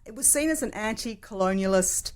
it was seen as an anti-colonialist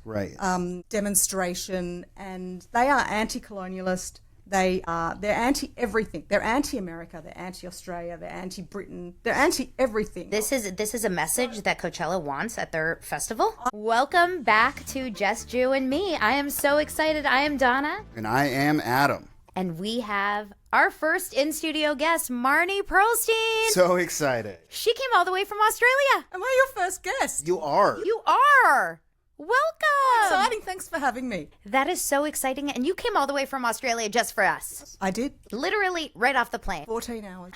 demonstration, and they are anti-colonialist. They're anti-everything. They're anti-America. They're anti-Australia. They're anti-Britain. They're anti-everything. This is a message that Coachella wants at their festival. Welcome back to Just You and Me. I am so excited. I am Donna. And I am Adam. And we have our first in-studio guest, Marnie Pearlstein. So excited. She came all the way from Australia. Am I your first guest? You are. You are. Welcome. Exciting. Thanks for having me. That is so exciting. And you came all the way from Australia just for us. I did. Literally right off the plane. 14 hours.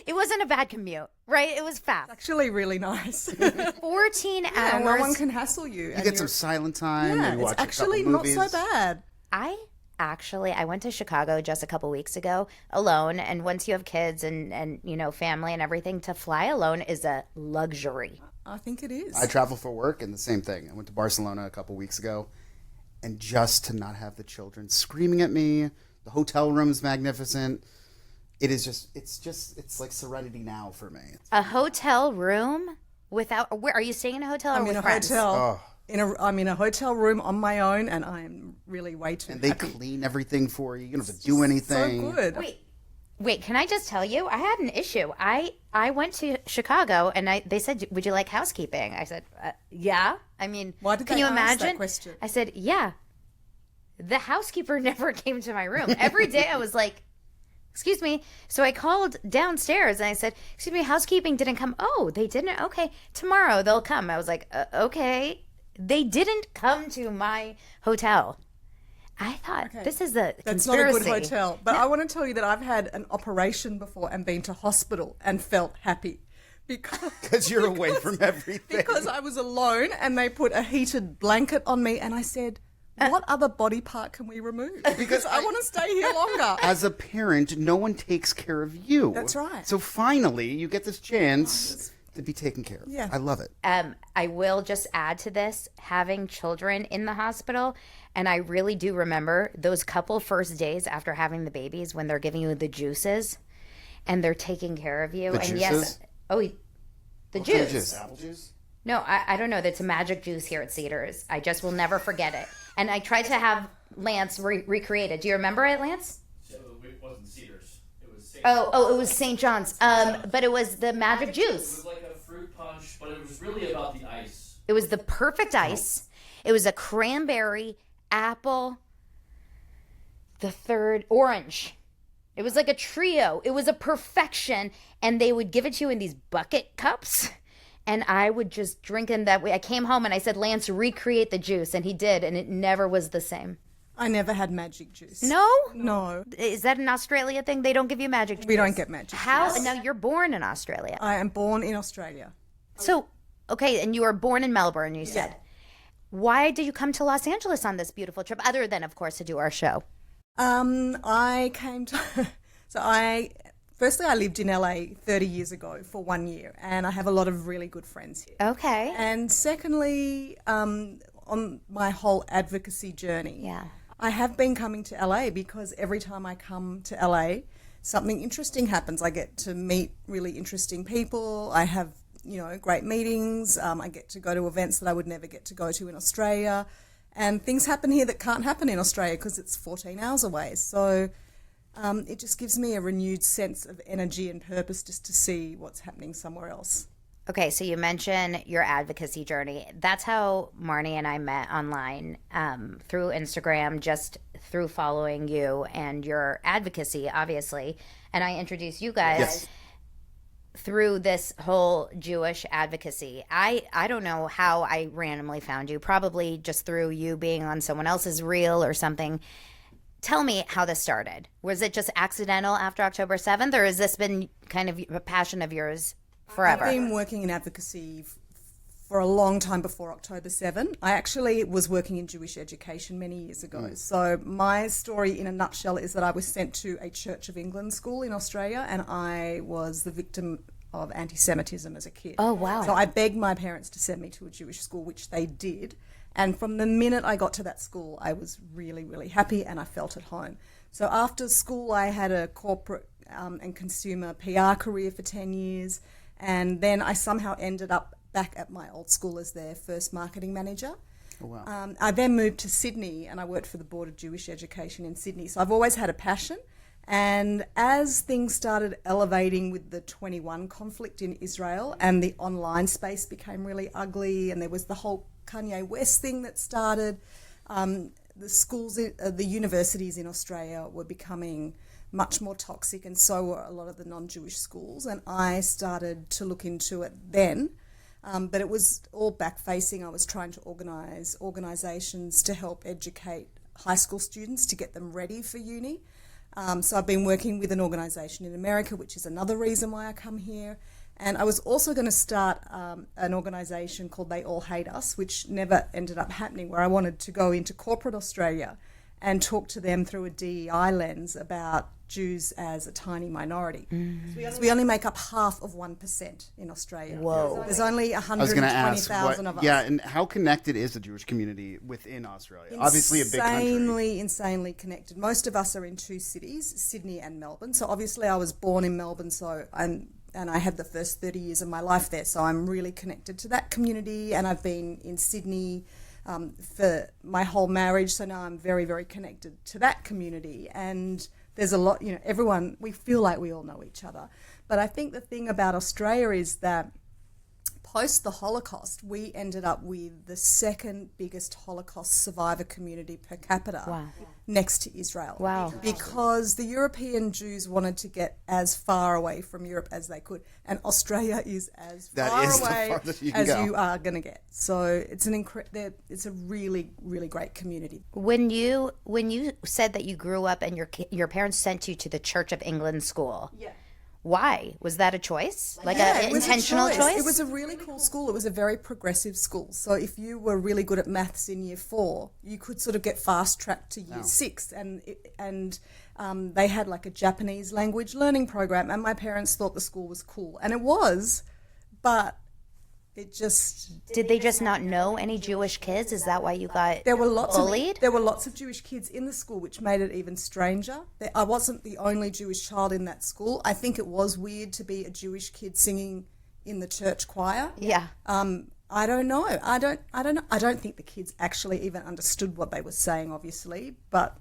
It wasn't a bad commute, right? It was fast. Actually really nice. 14 Yeah, hours. no one can hassle you. You get some silent time. Yeah, Maybe watch it's actually a couple not movies. so bad. I went to Chicago just a couple weeks ago alone. And once you have kids and you know, family and everything, to fly alone is a luxury. I think it is. I travel for work and the same thing. I went to Barcelona a couple weeks ago, and just to not have the children screaming at me, the hotel room is magnificent. It's like serenity now for me. A hotel room without, where are you staying in a hotel or I'm with in a friends? hotel. I'm in a hotel room on my own, and I am really way too And they happy. clean everything for you. You don't have to do anything. So good. Wait, can I just tell you? I had an issue. I went to Chicago and they said, "Would you like housekeeping?" I said, "Yeah." I mean, Why did can they you ask imagine? that question? I said, "Yeah." The housekeeper never came to my room. Every day I was like, "Excuse me." So I called downstairs and I said, "Excuse me, housekeeping didn't come." "Oh, they didn't? Okay, tomorrow they'll come." I was like, "Okay." They didn't come to my hotel. I thought, this is a That's conspiracy. not a good hotel. But I want to tell you that I've had an operation before and been to hospital and felt happy. Because you're away from everything. Because I was alone and they put a heated blanket on me and I said, what other body part can we remove? Because I want to stay here longer. As a parent, no one takes care of you. That's right. So finally, you get this chance to be taken care of. Yeah. I love it. I will just add to this, having children in the hospital, and I really do remember those couple first days after having the babies when they're giving you the juices and they're taking care of you. The and juices? yes, the What kind juice. of juice? Apple juice? No, I don't know. That's a magic juice here at Cedars. I just will never forget it. And I tried to have Lance recreate it. Do you remember it, Lance? It wasn't Cedars. It was St. Oh, it was St. John's. But it was the magic It juice. was like a fruit punch, but it was really about the ice. It was the perfect ice. It was a cranberry, apple, the third, orange. It was like a trio. It was a perfection. And they would give it to you in these bucket cups. And I would just drink them that way. I came home and I said, Lance, recreate the juice. And he did. And it never was the same. I never had magic juice. No? No. Is that an Australia thing? They don't give you magic juice? We don't get magic How? juice. Now, you're born in Australia. I am born in Australia. So, okay, and you were born in Melbourne, you said. Why did you come to Los Angeles on this beautiful trip, other than, of course, to do our show? I came to... Firstly, I lived in LA 30 years ago for 1 year, and I have a lot of really good friends here. Okay. And secondly, on my whole advocacy journey, I have been coming to LA because every time I come to LA, something interesting happens. I get to meet really interesting people. I have, great meetings. I get to go to events that I would never get to go to in Australia. And things happen here that can't happen in Australia because it's 14 hours away. So it just gives me a renewed sense of energy and purpose just to see what's happening somewhere else. Okay, so you mentioned your advocacy journey. That's how Marnie and I met online through Instagram, just through following you and your advocacy, obviously. And I introduced you guys through this whole Jewish advocacy. I don't know how I randomly found you, probably just through you being on someone else's reel or something. Tell me how this started. Was it just accidental after October 7th, or has this been kind of a passion of yours forever? I've been working in advocacy for a long time before October 7. I actually was working in Jewish education many years ago. So my story in a nutshell is that I was sent to a Church of England school in Australia, and I was the victim of anti-Semitism as a kid. Oh, wow. So I begged my parents to send me to a Jewish school, which they did. And from the minute I got to that school, I was really, really happy and I felt at home. So after school, I had a corporate and consumer PR career for 10 years. And then I somehow ended up back at my old school as their first marketing manager. Oh, wow. I then moved to Sydney and I worked for the Board of Jewish Education in Sydney. So I've always had a passion. And as things started elevating with the 21 conflict in Israel and the online space became really ugly and there was the whole Kanye West thing that started, the schools, the universities in Australia were becoming much more toxic, and so were a lot of the non-Jewish schools. And I started to look into it then, but it was all back-facing. I was trying to organise organisations to help educate high school students to get them ready for uni. So I've been working with an organisation in America, which is another reason why I come here. And I was also going to start an organisation called They All Hate Us, which never ended up happening, where I wanted to go into corporate Australia and talk to them through a DEI lens about Jews as a tiny minority. So we only make up half of 1% in Australia. Whoa. There's only I was going to ask, 120,000 of us. yeah, and how connected is the Jewish community within Australia? Obviously, a big country. Insanely connected. Most of us are in two cities, Sydney and Melbourne. So obviously, I was born in Melbourne, and I had the first 30 years of my life there. So I'm really connected to that community, and I've been in Sydney for my whole marriage. So now I'm very, very connected to that community. And there's a lot, everyone, we feel like we all know each other. But I think the thing about Australia is that post the Holocaust, we ended up with the second biggest Holocaust survivor community per capita next to Israel. Wow. Because the European Jews wanted to get as far away from Europe as they could. And Australia is as far away as you are going to get. So it's it's a really, really great community. When you said that you grew up and your parents sent you to the Church of England school. Yeah. Why? Was that a choice? Like it an was intentional choice? It was a really cool school. It was a very progressive school. So if you were really good at maths in year 4, you could sort of get fast tracked to year 6. And they had like a Japanese language learning program. And my parents thought the school was cool. And it was, but it just... Did they just not know any Jewish kids? Is that why you got bullied? There were lots of Jewish kids in the school, which made it even stranger. I wasn't the only Jewish child in that school. I think it was weird to be a Jewish kid singing in the church choir. Yeah. I don't know. I don't think the kids actually even understood what they were saying, obviously, but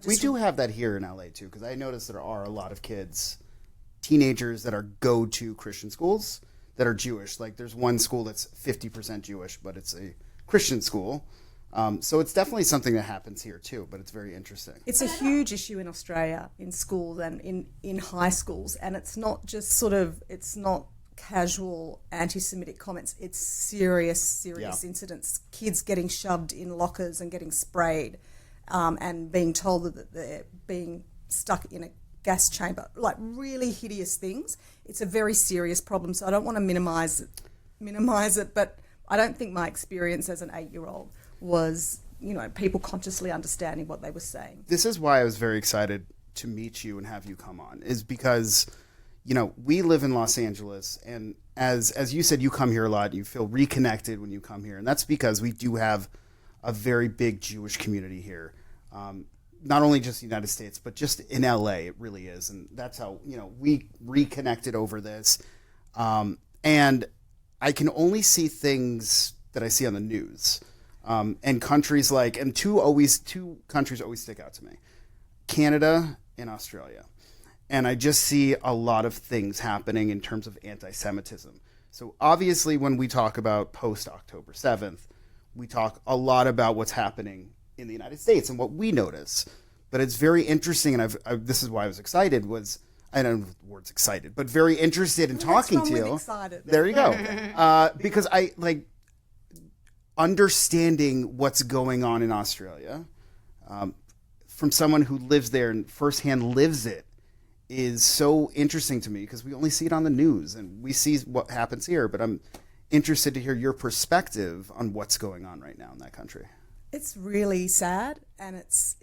We do have that here in LA too, because I noticed there are a lot of kids, teenagers that are go-to Christian schools that are Jewish. Like there's one school that's 50% Jewish, but it's a Christian school. So it's definitely something that happens here too, but it's very interesting. It's a huge issue in Australia in schools and in high schools, and it's not just it's not casual anti-Semitic comments. It's serious incidents. Kids getting shoved in lockers and getting sprayed and being told that they're being stuck in a gas chamber, like really hideous things. It's a very serious problem, so I don't want to minimize it, but I don't think my experience as an 8-year-old was, people consciously understanding what they were saying. This is why I was very excited to meet you and have you come on, is because, we live in Los Angeles, and as you said, you come here a lot, you feel reconnected when you come here, and that's because we do have a very big Jewish community here. Not only just the United States, but just in LA, it really is. And that's how, we reconnected over this. And I can only see things that I see on the news. And countries two countries always stick out to me: Canada and Australia. And I just see a lot of things happening in terms of anti-Semitism. So obviously when we talk about post-October 7th, we talk a lot about what's happening in the United States and what we notice. But it's very interesting, and this is why I was excited, I don't know if the word's excited, but very interested in talking to you. Excited. There you go. Because I like understanding what's going on in Australia from someone who lives there and firsthand lives it is so interesting to me, because we only see it on the news and we see what happens here, but I'm interested to hear your perspective on what's going on right now in that country. It's really sad, and it's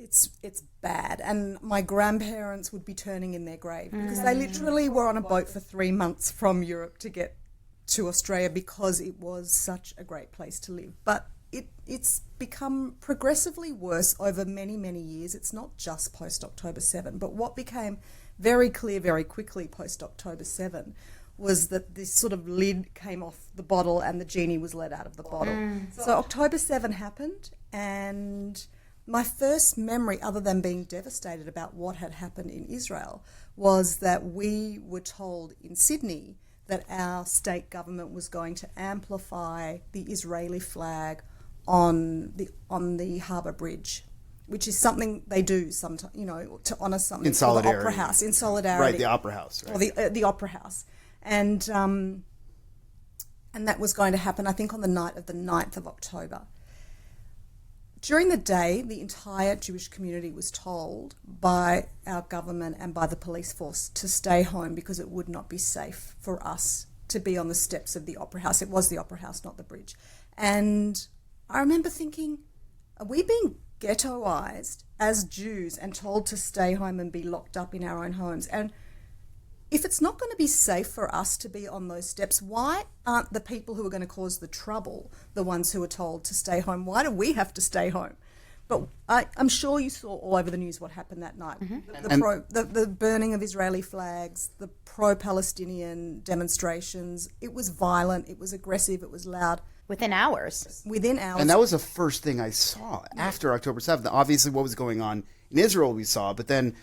bad. And my grandparents would be turning in their grave because they literally were on a boat for 3 months from Europe to get to Australia because it was such a great place to live. But it's become progressively worse over many, many years. It's not just post-October 7, but what became very clear very quickly post-October 7 was that this sort of lid came off the bottle and the genie was let out of the bottle. So October 7 happened, and my first memory, other than being devastated about what had happened in Israel, was that we were told in Sydney that our state government was going to amplify the Israeli flag on the Harbour Bridge, which is something they do sometimes, to honour something. In solidarity. The Opera House, in solidarity. Right, the Opera House. Right. Or the Opera House. And that was going to happen, I think, on the night of the 9th of October. During the day, the entire Jewish community was told by our government and by the police force to stay home because it would not be safe for us to be on the steps of the Opera House. It was the Opera House, not the bridge. And I remember thinking, are we being ghettoised as Jews and told to stay home and be locked up in our own homes? And if it's not going to be safe for us to be on those steps, why aren't the people who are going to cause the trouble the ones who are told to stay home? Why do we have to stay home? But I'm sure you saw all over the news what happened that night. The burning of Israeli flags, the pro-Palestinian demonstrations. It was violent, it was aggressive, it was loud. Within hours. And that was the first thing I saw after October 7th. Obviously what was going on in Israel we saw, but then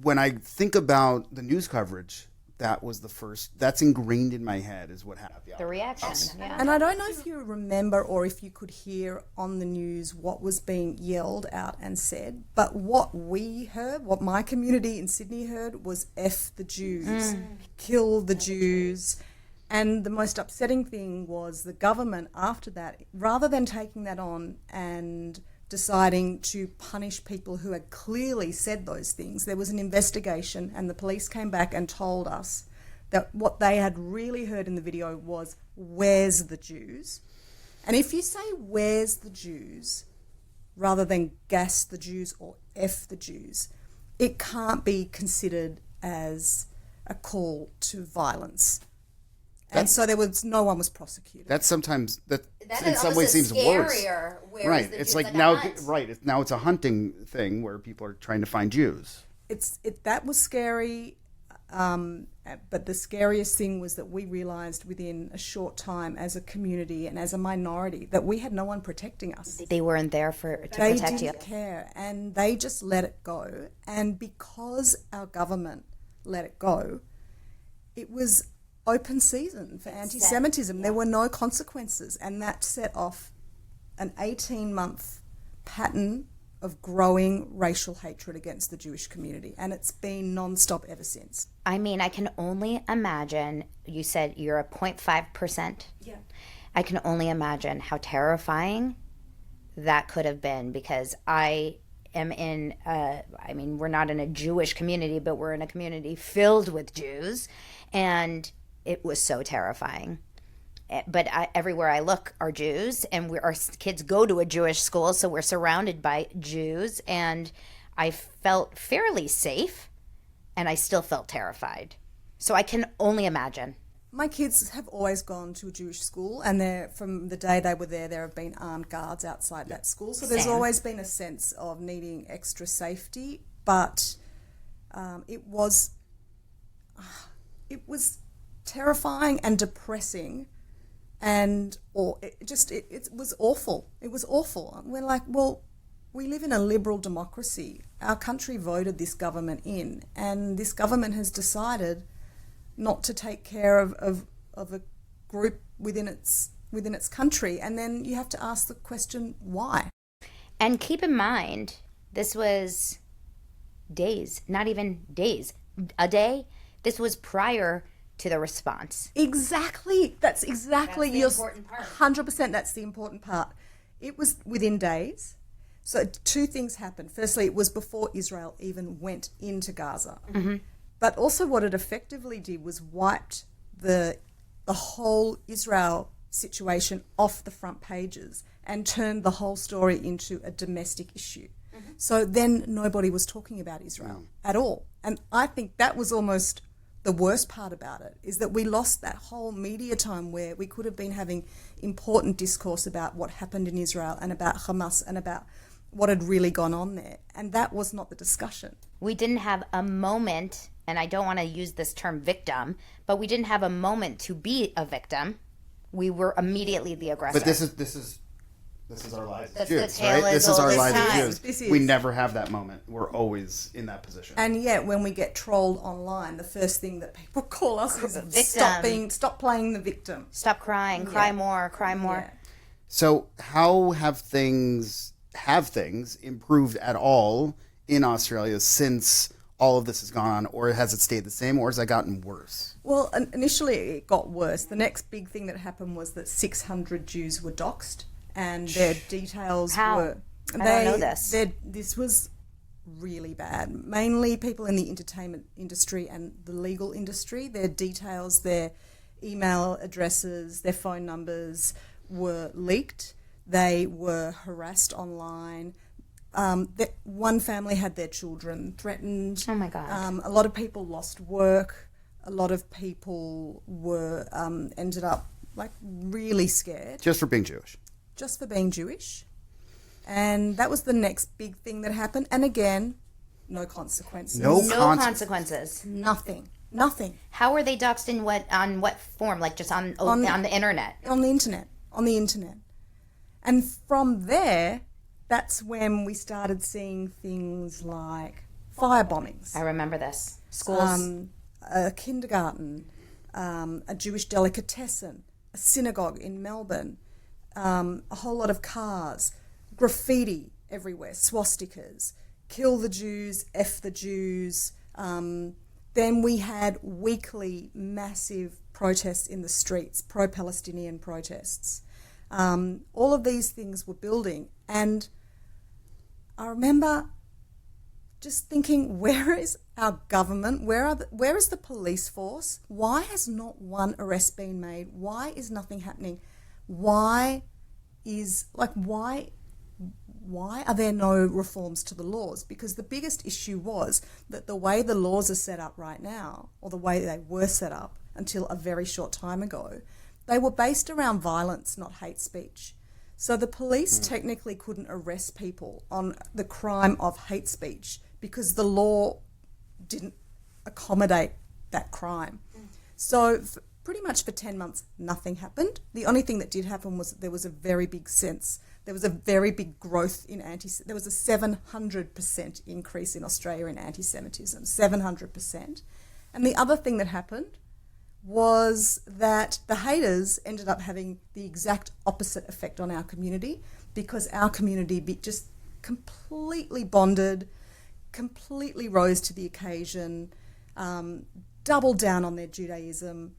when I think about the news coverage, that's ingrained in my head is what happened. The reaction, yeah. And I don't know if you remember or if you could hear on the news what was being yelled out and said, but what we heard, what my community in Sydney heard was F the Jews, kill the Jews. And the most upsetting thing was the government after that, rather than taking that on and deciding to punish people who had clearly said those things, there was an investigation and the police came back and told us that what they had really heard in the video was, where's the Jews? And if you say, where's the Jews, rather than gas the Jews or F the Jews, it can't be considered as a call to violence. And so no one was prosecuted. That sometimes that That in some ways seems worse. Right. The It's Jews like a now hunt. now it's a hunting thing where people are trying to find Jews. That was scary, but the scariest thing was that we realised within a short time as a community and as a minority that we had no one protecting us. They weren't there to They protect you. didn't care, and they just let it go. And because our government let it go, it was open season for anti-Semitism. There were no consequences, and that set off an 18-month pattern of growing racial hatred against the Jewish community, and it's been non-stop ever since. I mean, I can only imagine, you said you're a 0.5%. Yeah. I can only imagine how terrifying that could have been, because I am we're not in a Jewish community, but we're in a community filled with Jews, and it was so terrifying. But everywhere I look are Jews, and our kids go to a Jewish school, so we're surrounded by Jews, and I felt fairly safe, and I still felt terrified. So I can only imagine. My kids have always gone to a Jewish school, and from the day they were there have been armed guards outside that school. So there's always been a sense of needing extra safety, but it was terrifying and depressing, and it was awful. It was awful. We're like, well, we live in a liberal democracy. Our country voted this government in, and this government has decided not to take care of a group within its country, and then you have to ask the question, why? And keep in mind, this was days, not even days, a day. This was prior to the response. Exactly. That's exactly the important part. 100%. That's the important part. It was within days. So two things happened. Firstly, it was before Israel even went into Gaza. Mm-hmm. But also what it effectively did was wiped the whole Israel situation off the front pages and turned the whole story into a domestic issue. Mm-hmm. So then nobody was talking about Israel at all. And I think that was almost the worst part about it, is that we lost that whole media time where we could have been having important discourse about what happened in Israel and about Hamas and about what had really gone on there. And that was not the discussion. We didn't have a moment and I don't want to use this term victim, but we didn't have a moment to be a victim. We were immediately the aggressor. But this is our lives as The Jews, tale right? is This is all our this lives time. as This Jews. is. We never have that moment. We're always in that position. And yet, when we get trolled online, the first thing that people call us is Victim. stop playing the victim. Stop crying, cry more, cry more. Yeah. So how have things improved at all in Australia since all of this has gone on, or has it stayed the same, or has it gotten worse? Well, initially it got worse. The next big thing that happened was that 600 Jews were doxxed, and their details How? were... I don't know this. This was really bad. Mainly people in the entertainment industry and the legal industry. Their details, their email addresses, their phone numbers were leaked. They were harassed online. One family had their children threatened. Oh my God. A lot of people lost work. A lot of people were ended up like really scared Just for being Jewish. just for being Jewish. And that was the next big thing that happened. And again, no consequences. No No consequences. Nothing. How were they doxxed in on what form? Like just on the internet? On the internet. And from there, that's when we started seeing things like fire bombings. I remember this. Schools. A kindergarten, a Jewish delicatessen, a synagogue in Melbourne, a whole lot of cars, graffiti everywhere, swastikas, kill the Jews, F the Jews. Then we had weekly massive protests in the streets, pro-Palestinian protests. All of these things were building. And I remember just thinking, where is our government? Where is the police force? Why has not one arrest been made? Why is nothing happening? Why are there no reforms to the laws? Because the biggest issue was that the way the laws are set up right now, or the way they were set up until a very short time ago, they were based around violence, not hate speech. So the police technically couldn't arrest people on the crime of hate speech because the law didn't accommodate that crime. So pretty much for 10 months, nothing happened. The only thing that did happen was there was a very big growth in there was a 700% increase in Australia in anti-Semitism, 700%. And the other thing that happened was that the haters ended up having the exact opposite effect on our community, because our community just completely bonded, completely rose to the occasion, doubled down on their Judaism.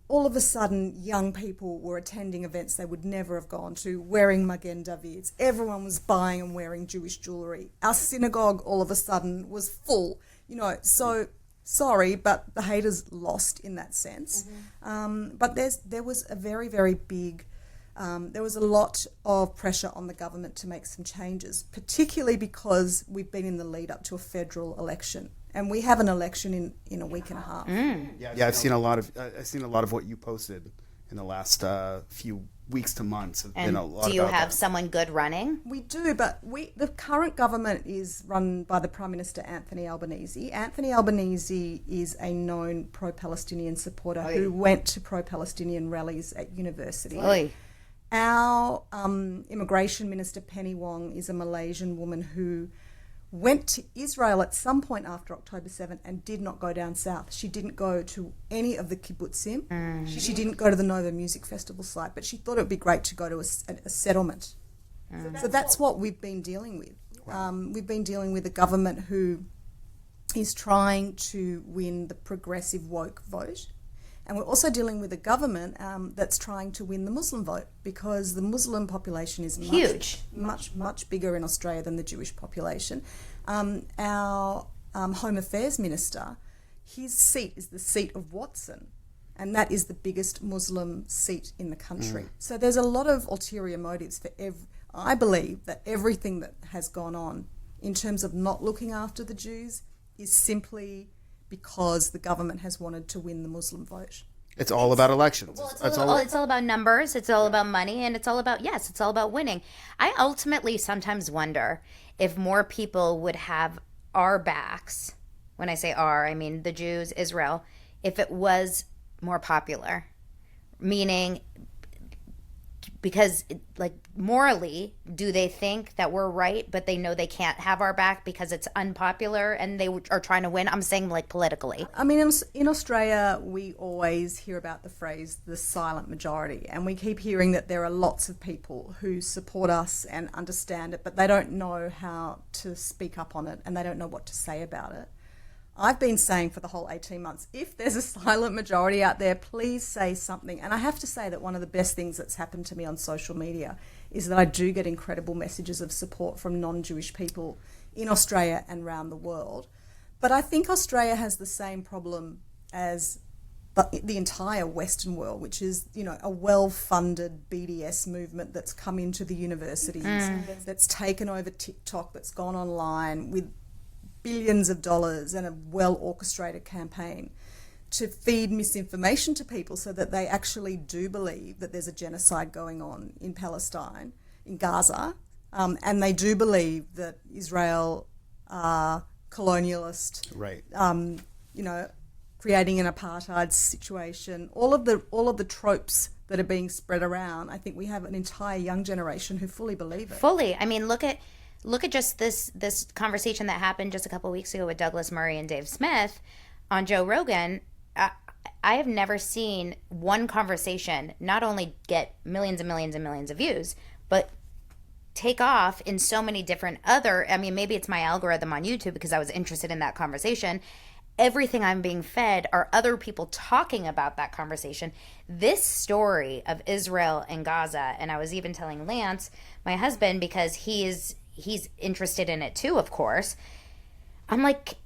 All of a sudden, young people were attending events they would never have gone to, wearing Magen Davids. Everyone was buying and wearing Jewish jewellery. Our synagogue all of a sudden was full. So sorry, but the haters lost in that sense. But there was a very, very big, there was a lot of pressure on the government to make some changes, particularly because we've been in the lead up to a federal election. And we have an election in a week and a half. Yeah, I've seen a lot of what you posted in the last few weeks to months. And do you have someone good running? We do, but the current government is run by the Prime Minister Anthony Albanese. Anthony Albanese is a known pro-Palestinian supporter who went to pro-Palestinian rallies at university. Oy. Our Immigration Minister Penny Wong is a Malaysian woman who went to Israel at some point after October 7 and did not go down south. She didn't go to any of the kibbutzim. She didn't go to the Nova Music Festival site, but she thought it would be great to go to a settlement. So that's what we've been dealing with. We've been dealing with a government who is trying to win the progressive woke vote. And we're also dealing with a government that's trying to win the Muslim vote, because the Muslim population is huge, much bigger in Australia than the Jewish population. Our Home Affairs Minister, his seat is the seat of Watson, and that is the biggest Muslim seat in the country. So there's a lot of ulterior motives for I believe that everything that has gone on in terms of not looking after the Jews is simply because the government has wanted to win the Muslim vote. It's all about elections. Well, it's all about numbers. It's all about money, and it's all about winning. I ultimately sometimes wonder if more people would have our backs when I say our, I mean the Jews, Israel, if it was more popular, meaning because like morally, do they think that we're right, but they know they can't have our back because it's unpopular and they are trying to win? I'm saying like politically. I mean, in Australia, we always hear about the phrase the silent majority, and we keep hearing that there are lots of people who support us and understand it, but they don't know how to speak up on it and they don't know what to say about it. I've been saying for the whole 18 months, if there's a silent majority out there, please say something. And I have to say that one of the best things that's happened to me on social media is that I do get incredible messages of support from non-Jewish people in Australia and around the world. But I think Australia has the same problem as the entire Western world, which is, you know, a well-funded BDS movement that's come into the universities, that's taken over TikTok, that's gone online with billions of dollars and a well-orchestrated campaign to feed misinformation to people so that they actually do believe that there's a genocide going on in Palestine, in Gaza, and they do believe that Israel are colonialist, Right. You know, creating an apartheid situation. All of the tropes that are being spread around. I think we have an entire young generation who fully believe it. Fully. I mean, look at just this conversation that happened just a couple of weeks ago with Douglas Murray and Dave Smith on Joe Rogan. I have never seen one conversation not only get millions and millions and millions of views, but take off in so many different I mean, maybe it's my algorithm on YouTube because I was interested in that conversation. Everything I'm being fed are other people talking about that conversation. This story of Israel and Gaza, and I was even telling Lance, my husband, because he's interested in it too, of course. I'm like,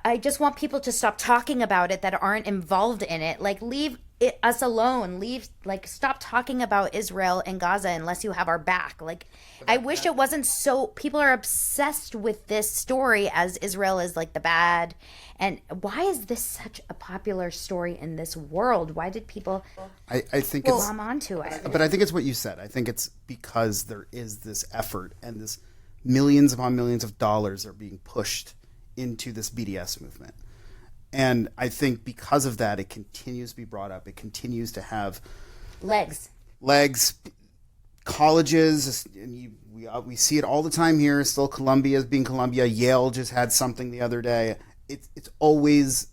I just want people to stop talking about it that aren't involved in it. Like, leave us alone. Stop talking about Israel and Gaza unless you have our back. Like, I wish it wasn't so. People are obsessed with this story as Israel is like the bad. And why is this such a popular story in this world? Why did people I think glom onto it? But I think it's what you said. I think it's because there is this effort and this millions upon millions of dollars are being pushed into this BDS movement. And I think because of that, it continues to be brought up. It continues to have legs. Colleges, and we see it all the time here. Still, Columbia is being Columbia. Yale just had something the other day. It's always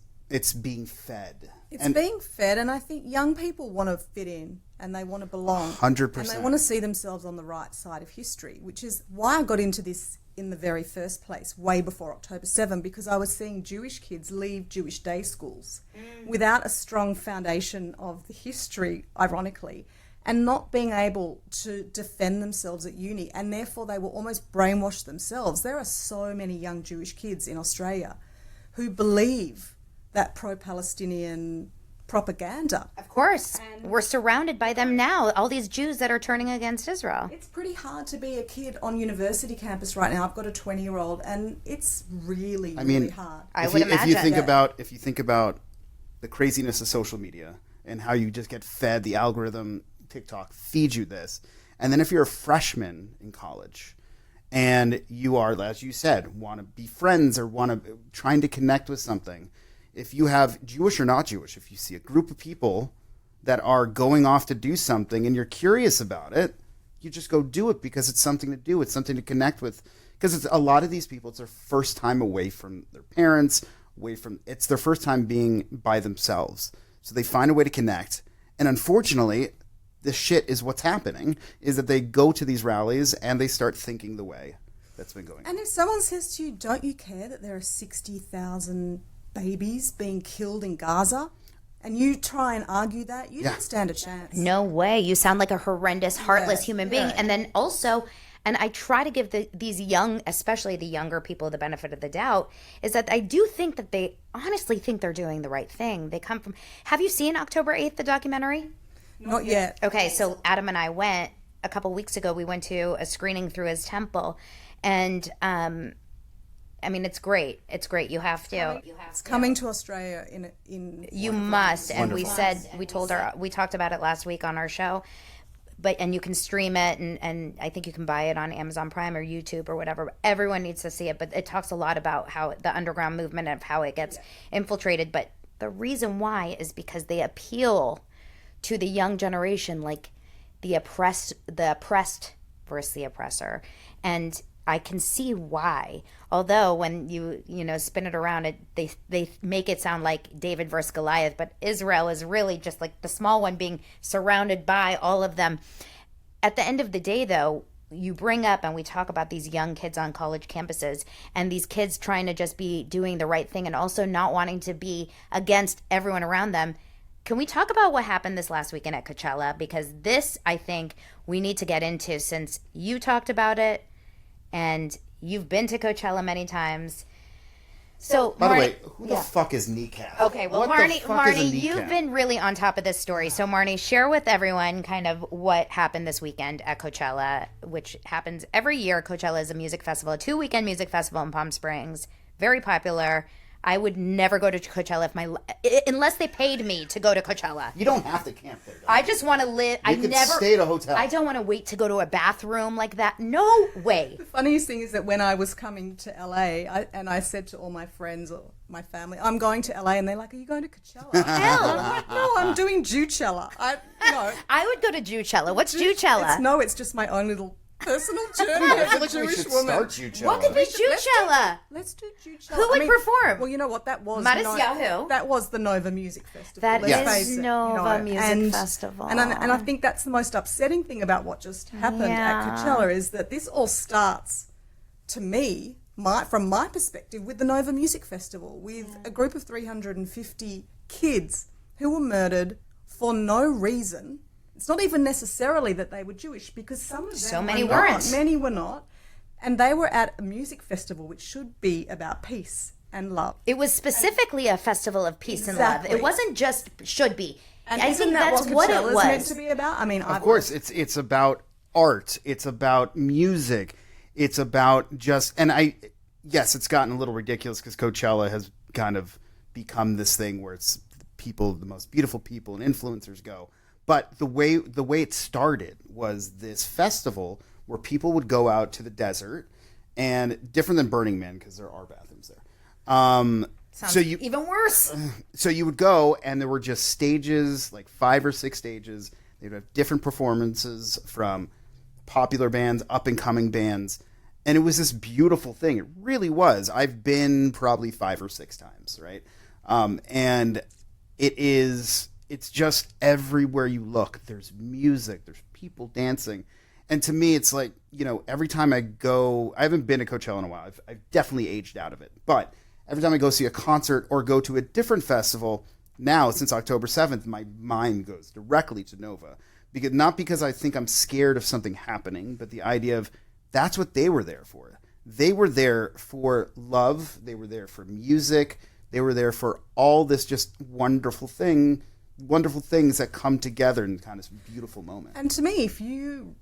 being fed. It's being fed, and I think young people want to fit in and they want to belong. 100%. And they want to see themselves on the right side of history, which is why I got into this in the very first place, way before October 7, because I was seeing Jewish kids leave Jewish day schools without a strong foundation of the history, ironically, and not being able to defend themselves at uni, and therefore they were almost brainwashed themselves. There are so many young Jewish kids in Australia who believe that pro-Palestinian propaganda. Of course. We're surrounded by them now, all these Jews that are turning against Israel. It's pretty hard to be a kid on university campus right now. I've got a 20-year-old, and it's really hard. I would imagine. If you think about the craziness of social media and how you just get fed, the algorithm, TikTok feeds you this. And then if you're a freshman in college and you are, as you said, want to be friends or trying to connect with something, if you have Jewish or not Jewish, if you see a group of people that are going off to do something and you're curious about it, you just go do it because it's something to do. It's something to connect with. Because it's a lot of these people, it's their first time away from their parents, it's their first time being by themselves. So they find a way to connect. And unfortunately, this shit is what's happening, is that they go to these rallies and they start thinking the way that's been going on. And if someone says to you, don't you care that there are 60,000 babies being killed in Gaza, and you try and argue that, you don't stand a chance. No way. You sound like a horrendous, heartless human being. And then also, and I try to give these young, especially the younger people, the benefit of the doubt, is that I do think that they honestly think they're doing the right thing. They come from, have you seen October 8th, the documentary? Not yet. Okay, so Adam and I went, a couple weeks ago, we went to a screening through his temple, and I mean, it's great. It's great. You have to. It's coming to Australia in you must. And Wonderful. we talked about it last week on our show. and you can stream it, and I think you can buy it on Amazon Prime or YouTube or whatever. Everyone needs to see it, but it talks a lot about how the underground movement of how it gets infiltrated. But the reason why is because they appeal to the young generation, like the oppressed versus the oppressor. And I can see why. Although when you spin it around, they make it sound like David versus Goliath, but Israel is really just like the small one being surrounded by all of them. At the end of the day, though, you bring up and we talk about these young kids on college campuses and these kids trying to just be doing the right thing and also not wanting to be against everyone around them. Can we talk about what happened this last weekend at Coachella? Because this, I think, we need to get into, since you talked about it and you've been to Coachella many times. So, by the Marnie, way, who the fuck is Kneecap? Okay, well, What the fuck is a Marnie, Kneecap? you've been really on top of this story. So, Marnie, share with everyone kind of what happened this weekend at Coachella, which happens every year. Coachella is a music festival, a 2-weekend music festival in Palm Springs. Very popular. I would never go to Coachella unless they paid me to go to Coachella. You don't have to camp there. I just want to live. You could stay at a hotel. I don't want to wait to go to a bathroom like that. No way. The funniest thing is that when I was coming to LA, I said to all my friends or my family, I'm going to LA, and they're like, are you going to Coachella? Hell. I'm like, no, I'm doing Jewchella. I would go to Jewchella. What's Jewchella? It's just my own little personal journey as a Jewish woman. Start Jewchella. What could be Jewchella? Let's do Jewchella. Who would perform? Well, you know what that was? Matisyahu. That was the Nova Music Festival. That let's is face it, Nova Music Festival. And I think that's the most upsetting thing about what just happened at Coachella is that this all starts, to me, from my perspective, with the Nova Music Festival, with a group of 350 kids who were murdered for no reason. It's not even necessarily that they were Jewish, because some of them weren't. Many were not. And they were at a music festival which should be about peace and love. It was specifically a festival of peace and love. It wasn't just should be. And I isn't think that that's what it Coachella's was. meant to be about? I mean, Of course, it's about art. It's about music. It's about just, yes, it's gotten a little ridiculous because Coachella has kind of become this thing where it's the most beautiful people and influencers go. But the way it started was this festival where people would go out to the desert, and different than Burning Man because there are bathrooms there. Sounds even worse. So you would go, and there were just stages, like 5 or 6 stages. They'd have different performances from popular bands, up-and-coming bands. And it was this beautiful thing. It really was. I've been probably 5 or 6 times, right? And it's just everywhere you look. There's music. There's people dancing. And to me, it's like, every time I go, I haven't been to Coachella in a while. I've definitely aged out of it. But every time I go see a concert or go to a different festival, now, since October 7th, my mind goes directly to Nova. Not because I think I'm scared of something happening, but the idea of that's what they were there for. They were there for love. They were there for music. They were there for all this just wonderful things that come together in kind of some beautiful moments. And to me, if you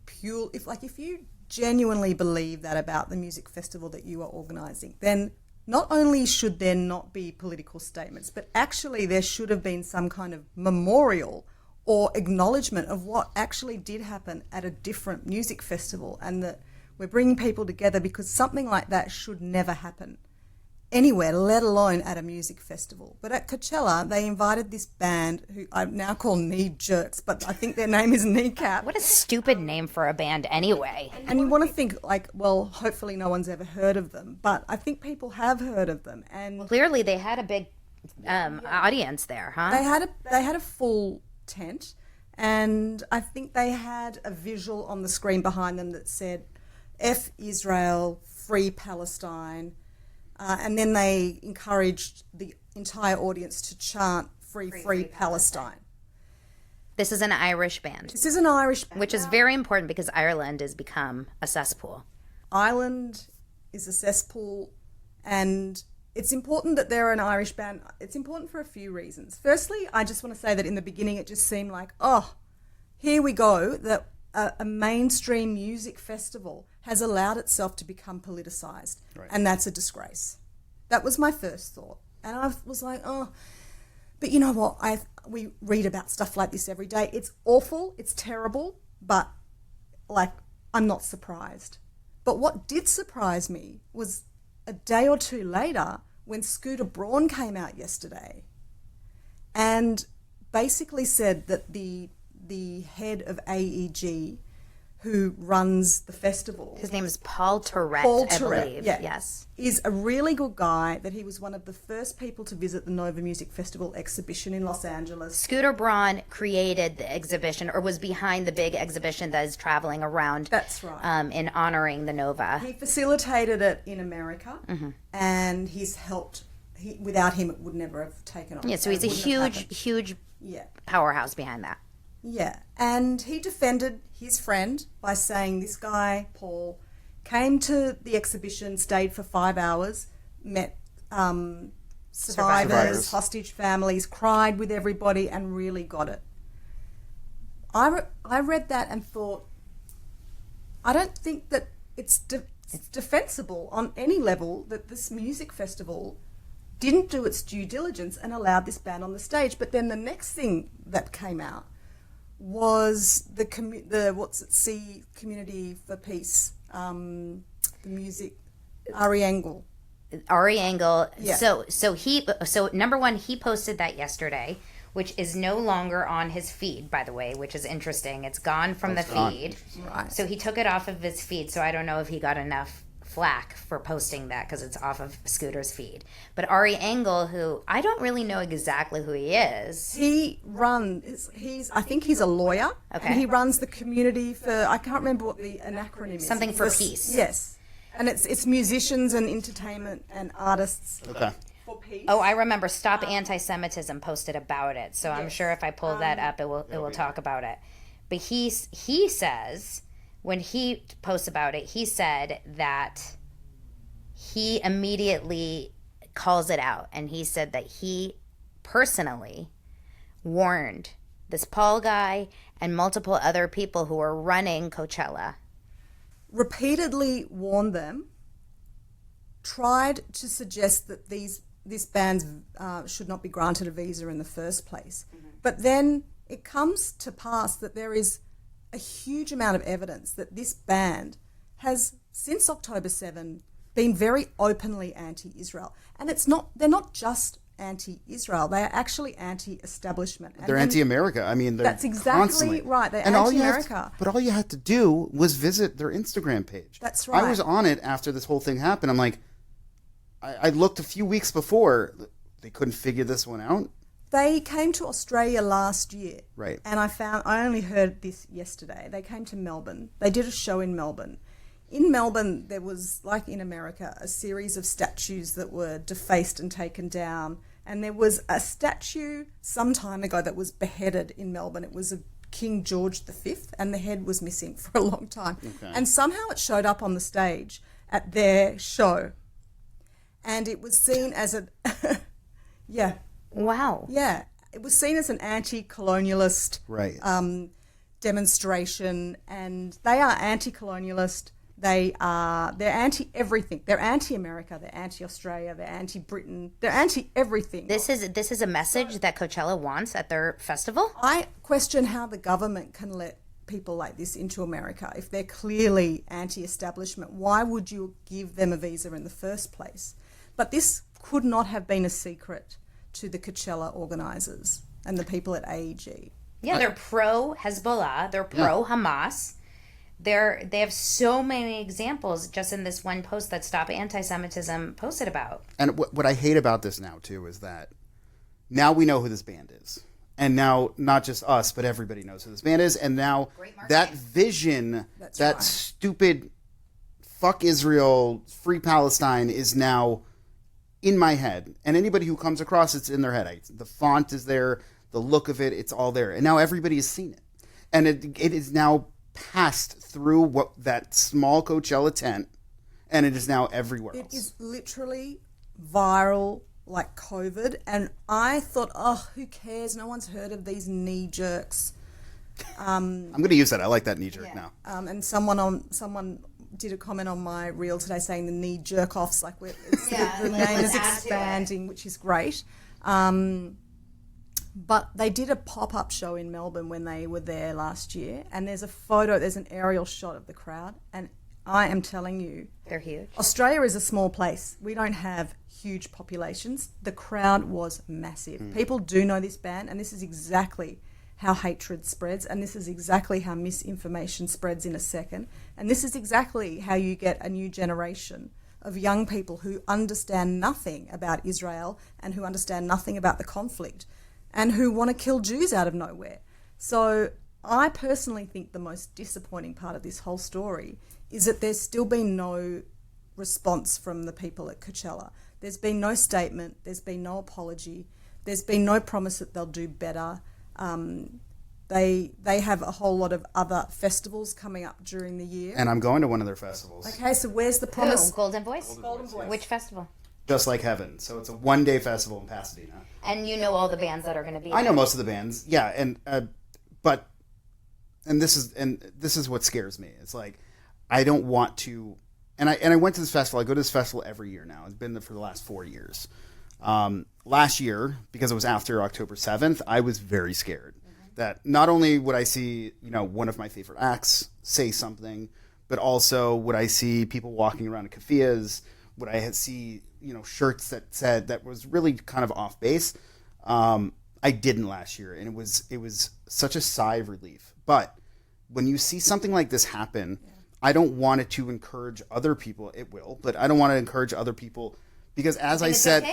genuinely believe that about the music festival that you are organising, then not only should there not be political statements, but actually there should have been some kind of memorial or acknowledgement of what actually did happen at a different music festival, and that we're bringing people together, because something like that should never happen anywhere, let alone at a music festival. But at Coachella, they invited this band who I now call Knee Jerks, but I think their name is Kneecap. What a stupid name for a band anyway. And you want to think, hopefully no one's ever heard of them, but I think people have heard of them. And clearly they had a big audience there, huh? They had a full tent, and I think they had a visual on the screen behind them that said, F Israel, free Palestine. And then they encouraged the entire audience to chant free Palestine. This is an Irish band. This is an Irish band. Which is very important because Ireland has become a cesspool. Ireland is a cesspool, and it's important that they're an Irish band. It's important for a few reasons. Firstly, I just want to say that in the beginning it just seemed like, here we go, that a mainstream music festival has allowed itself to become politicised, right. And that's a disgrace. That was my first thought. And I was like, but you know what? We read about stuff like this every day. It's awful, it's terrible, but like, I'm not surprised. But what did surprise me was a day or two later when Scooter Braun came out yesterday and basically said that the head of AEG, who runs the festival, his name is Paul Tourette, I believe. Yeah, yes, is a really good guy, that he was one of the first people to visit the Nova Music Festival exhibition in Los Angeles. Scooter Braun created the exhibition, or was behind the big exhibition that is traveling around. That's right. In honoring the Nova. He facilitated it in America, and he's helped. Without him, it would never have taken off. Yeah, so he's a huge powerhouse behind that. Yeah, and he defended his friend by saying this guy, Paul, came to the exhibition, stayed for 5 hours, met survivors, hostage families, cried with everybody, and really got it. I read that and thought, I don't think that it's defensible on any level that this music festival didn't do its due diligence and allowed this band on the stage. But then the next thing that came out was the Community for Peace, the music, Ari Engel. Yeah. So number one, he posted that yesterday, which is no longer on his feed, by the way, which is interesting. It's gone from the feed. Right. So he took it off of his feed. So I don't know if he got enough flack for posting that because it's off of Scooter's feed. But Ari Engel, who I don't really know exactly who he is. I think he's a lawyer. Okay. And he runs the community for, I can't remember what an acronym is. Something for peace. Yes. And it's musicians and entertainment and artists. Okay. For peace. Oh, I remember Stop Anti-Semitism posted about it. So I'm sure if I pull that up, it will talk about it. But he says, when he posts about it, he said that he immediately calls it out. And he said that he personally warned this Paul guy and multiple other people who are running Coachella. Repeatedly warned them, tried to suggest that this band should not be granted a visa in the first place. But then it comes to pass that there is a huge amount of evidence that this band has, since October 7, been very openly anti-Israel. And they're not just anti-Israel, they are actually anti-establishment. They're anti-America. I mean, that's exactly constantly right. They're and anti-America. But all you had to do was visit their Instagram page. That's right. I was on it after this whole thing happened. I'm like, I looked a few weeks before. They couldn't figure this one out. They came to Australia last year. Right. And I only heard this yesterday. They came to Melbourne. They did a show in Melbourne. In Melbourne, there was, like in America, a series of statues that were defaced and taken down. And there was a statue some time ago that was beheaded in Melbourne. It was of King George V, and the head was missing for a long time. Okay. And somehow it showed up on the stage at their show. And it was seen as yeah. Wow. Yeah. It was seen as an anti-colonialist demonstration, and they are anti-colonialist. They're anti-everything. They're anti-America. They're anti-Australia. They're anti-Britain. They're anti-everything. This is a message that Coachella wants at their festival? I question how the government can let people like this into America if they're clearly anti-establishment. Why would you give them a visa in the first place? But this could not have been a secret to the Coachella organisers and the people at AEG. Yeah, they're pro-Hezbollah. They're pro-Hamas. They have so many examples just in this one post that Stop Anti-Semitism posted about. And what I hate about this now, too, is that now we know who this band is. And now not just us, but everybody knows who this band is. And now that vision, stupid fuck Israel, free Palestine is now in my head. And anybody who comes across it's in their head. The font is there, the look of it, it's all there. And now everybody has seen it. And it is now passed through that small Coachella tent, and it is now everywhere else. It is literally viral like COVID. And I thought, who cares? No one's heard of these knee jerks. I'm going to use that. I like that knee jerk now. And someone did a comment on my reel today saying the knee jerk offs, the name is expanding, which is great. But they did a pop-up show in Melbourne when they were there last year, and there's an aerial shot of the crowd, and I am telling you, they're huge. Australia is a small place. We don't have huge populations. The crowd was massive. People do know this band, and this is exactly how hatred spreads, and this is exactly how misinformation spreads in a second, and this is exactly how you get a new generation of young people who understand nothing about Israel and who understand nothing about the conflict and who want to kill Jews out of nowhere. So I personally think the most disappointing part of this whole story is that there's still been no response from the people at Coachella. There's been no statement, there's been no apology, there's been no promise that they'll do better. They have a whole lot of other festivals coming up during the year. And I'm going to one of their festivals. Okay, so where's the promise? Golden Voice? Golden Voice. Which festival? Just Like Heaven. So it's a one-day festival in Pasadena. And you know all the bands that are going to be there. I know most of the bands, yeah, and this is what scares me. It's like I don't want to, and I went to this festival. I go to this festival every year now. I've been there for the last 4 years. Last year, because it was after October 7th, I was very scared that not only would I see one of my favorite acts say something, but also would I see people walking around in keffiyehs. Would I see shirts that said that was really kind of off base. I didn't last year, and it was such a sigh of relief. But when you see something like this happen, I don't want it to encourage other people. It will, but I don't want to encourage other people because as I said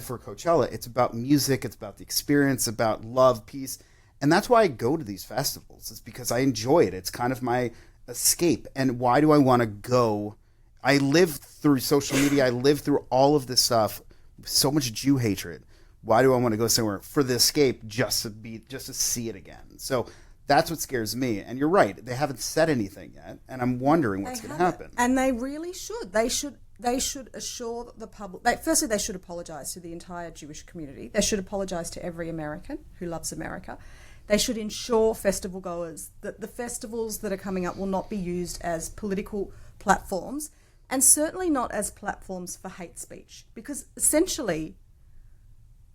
for Coachella, it's about music, it's about the experience, about love, peace, and that's why I go to these festivals. It's because I enjoy it. It's kind of my escape. And why do I want to go? I live through social media. I live through all of this stuff. So much Jew hatred. Why do I want to go somewhere for the escape just to see it again? So that's what scares me. And you're right. They haven't said anything yet, and I'm wondering what's going to happen. And they really should. They should assure the public. Firstly, they should apologise to the entire Jewish community. They should apologise to every American who loves America. They should ensure festival goers that the festivals that are coming up will not be used as political platforms, and certainly not as platforms for hate speech, because essentially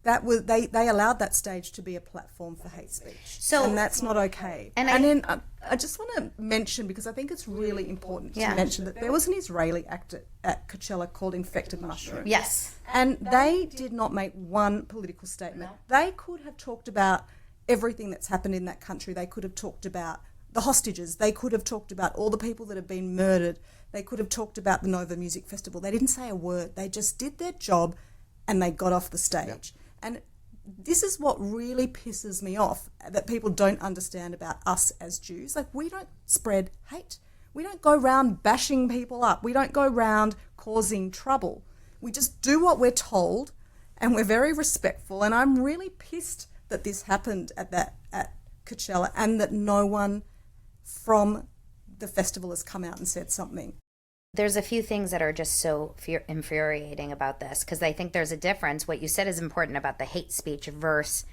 they allowed that stage to be a platform for hate speech, and that's not okay. And then I just want to mention, because I think it's really important to mention that there was an Israeli actor at Coachella called Infected Mushroom. Yes. And they did not make one political statement. They could have talked about everything that's happened in that country. They could have talked about the hostages. They could have talked about all the people that have been murdered. They could have talked about the Nova Music Festival. They didn't say a word. They just did their job and they got off the stage. Yep. And this is what really pisses me off, that people don't understand about us as Jews. Like, we don't spread hate. We don't go around bashing people up. We don't go around causing trouble. We just do what we're told, and we're very respectful. And I'm really pissed that this happened at Coachella, and that no one from the festival has come out and said something. There's a few things that are just so infuriating about this, because I think there's a difference. What you said is important about the hate speech versus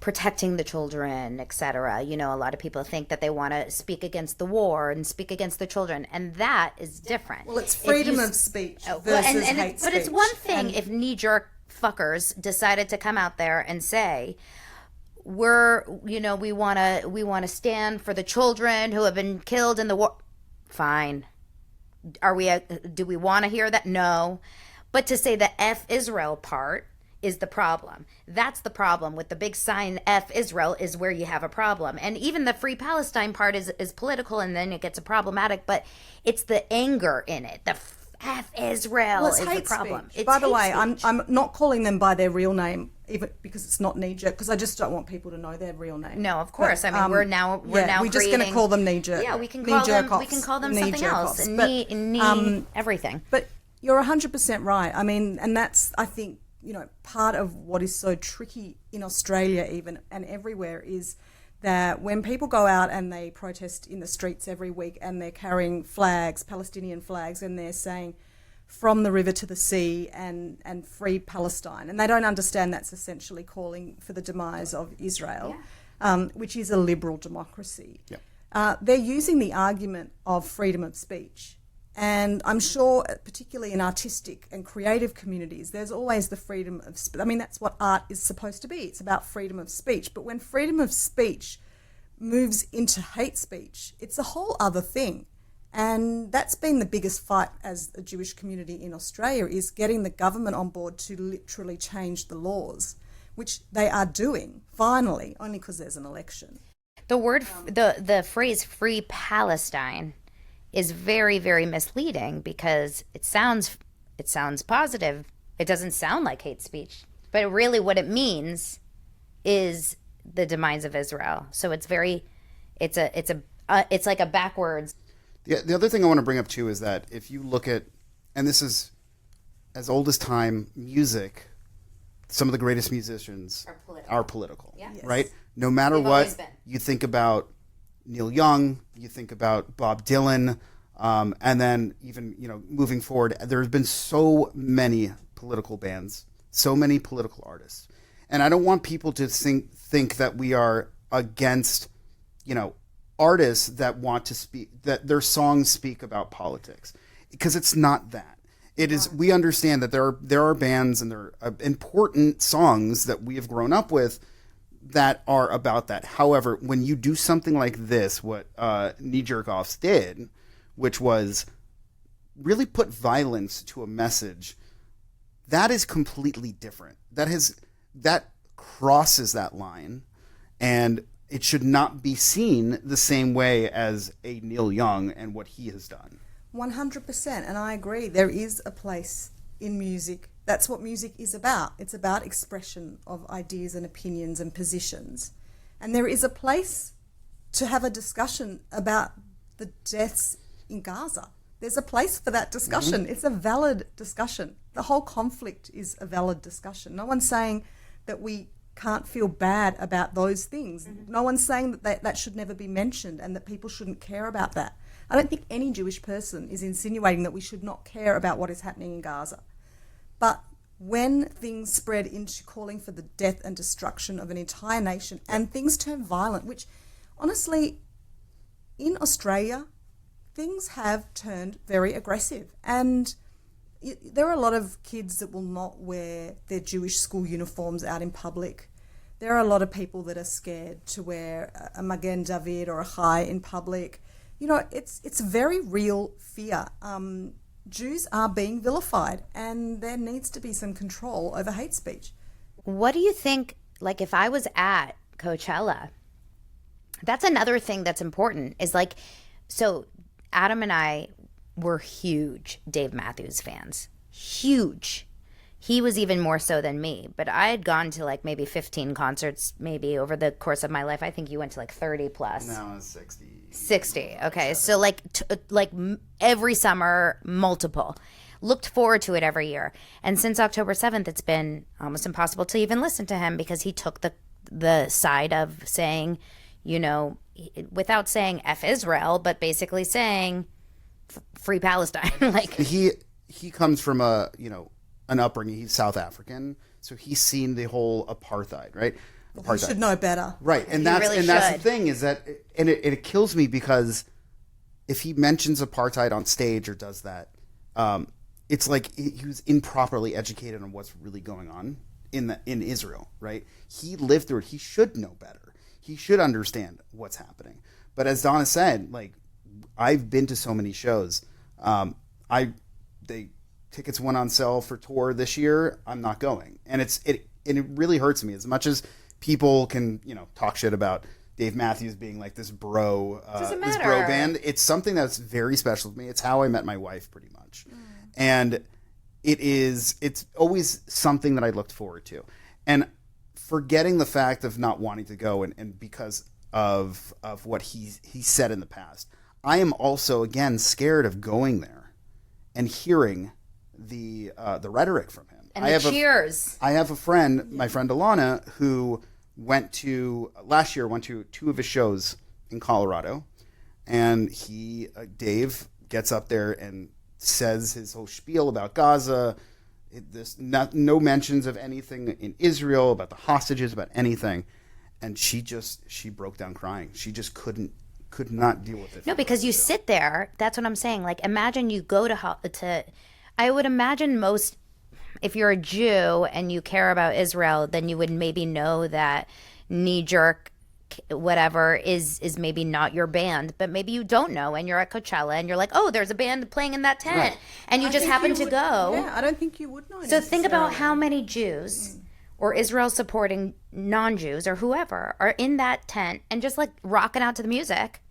protecting the children, etc. A lot of people think that they want to speak against the war and speak against the children, and that is different. Well, it's freedom of speech versus hate speech. But it's one thing if knee-jerk fuckers decided to come out there and say, we want to stand for the children who have been killed in the war. Fine. Do we want to hear that? No. But to say the F Israel part is the problem. That's the problem with the big sign F Israel, is where you have a problem. And even the Free Palestine part is political, and then it gets problematic, but it's the anger in it. The F Israel is the problem. By the way, I'm not calling them by their real name, even because it's not knee-jerk, because I just don't want people to know their real name. No, of course. But, we're now we're just going to call them knee-jerk. Yeah, we can call them something else. Everything. But you're 100% right. I mean, and that's, I think, part of what is so tricky in Australia even, and everywhere, is that when people go out and they protest in the streets every week and they're carrying flags, Palestinian flags, and they're saying from the river to the sea and free Palestine, and they don't understand that's essentially calling for the demise of Israel, which is a liberal democracy. Yep. They're using the argument of freedom of speech, And I'm sure, particularly in artistic and creative communities, there's always the freedom of I mean, that's what art is supposed to be. It's about freedom of speech. But when freedom of speech moves into hate speech, it's a whole other thing. And that's been the biggest fight as a Jewish community in Australia, is getting the government on board to literally change the laws, which they are doing, finally, only because there's an election. The word, the phrase "Free Palestine" is very, very misleading because it sounds positive. It doesn't sound like hate speech, but really what it means is the demise of Israel. So it's like a backwards. The other thing I want to bring up too is that if you look at, and this is as old as time, music, some of the greatest musicians are political, Yeah. Yes. right? No matter They've always what, been. you think about Neil Young, you think about Bob Dylan, and then even, moving forward, there's been so many political bands, so many political artists. And I don't want people to think that we are against, artists that want to speak, that their songs speak about politics, because it's not that. It is. We understand that there are bands and there are important songs that we have grown up with that are about that. However, when you do something like this, what Knee Jerk Offs did, which was really put violence to a message, that is completely different. That crosses that line, and it should not be seen the same way as a Neil Young and what he has done. 100%, and I agree. There is a place in music. That's what music is about. It's about expression of ideas and opinions and positions. And there is a place to have a discussion about the deaths in Gaza. There's a place for that discussion. Mm-hmm. It's a valid discussion. The whole conflict is a valid discussion. No one's saying that we can't feel bad about those things. Mm-hmm. No one's saying that should never be mentioned and that people shouldn't care about that. I don't think any Jewish person is insinuating that we should not care about what is happening in Gaza. But when things spread into calling for the death and destruction of an entire nation and things turn violent, which honestly, in Australia, things have turned very aggressive. And there are a lot of kids that will not wear their Jewish school uniforms out in public. There are a lot of people that are scared to wear a Magen David or a Chai in public. It's a very real fear. Jews are being vilified, and there needs to be some control over hate speech. What do you think, like if I was at Coachella, that's another thing that's important is like, so Adam and I were huge Dave Matthews fans. Huge. He was even more so than me, but I had gone to like maybe 15 concerts maybe over the course of my life. I think you went to like 30 plus. No, it's 60. 60. Okay. So like every summer, multiple. Looked forward to it every year. And since October 7th, it's been almost impossible to even listen to him because he took the side of saying, without saying F Israel, but basically saying free Palestine. Like he comes from an upbringing. He's South African, so he's seen the whole apartheid, right? He should know better, right? And that's the thing is that, and it kills me because if he mentions apartheid on stage or does that, it's like he was improperly educated on what's really going on in Israel, right? He lived through it. He should know better. He should understand what's happening. But as Donna said, like I've been to so many shows. Tickets went on sale for tour this year. I'm not going, and it really hurts me as much as people can talk shit about Dave Matthews being like this bro band. It's something that's very special to me. It's how I met my wife pretty much, and it's always something that I looked forward to, and forgetting the fact of not wanting to go and because of what he said in the past. I am also again scared of going there and hearing the rhetoric from him. And cheers. I have a friend, my friend Alana, who last year went to 2 of his shows in Colorado, and Dave gets up there and says his whole spiel about Gaza. No mentions of anything in Israel, about the hostages, about anything, and she broke down crying. She just couldn't could not deal with it. No, because you sit there. That's what I'm saying. Like, imagine you go to. I would imagine most, if you're a Jew and you care about Israel, then you would maybe know that knee jerk, whatever is maybe not your band, but maybe you don't know, and you're at Coachella and you're like, oh, there's a band playing in that tent, Right. and you just happen to go. Yeah, I don't think you would know. So think about necessarily. how many Jews or Israel supporting non-Jews or whoever are in that tent and just like rocking out to the music.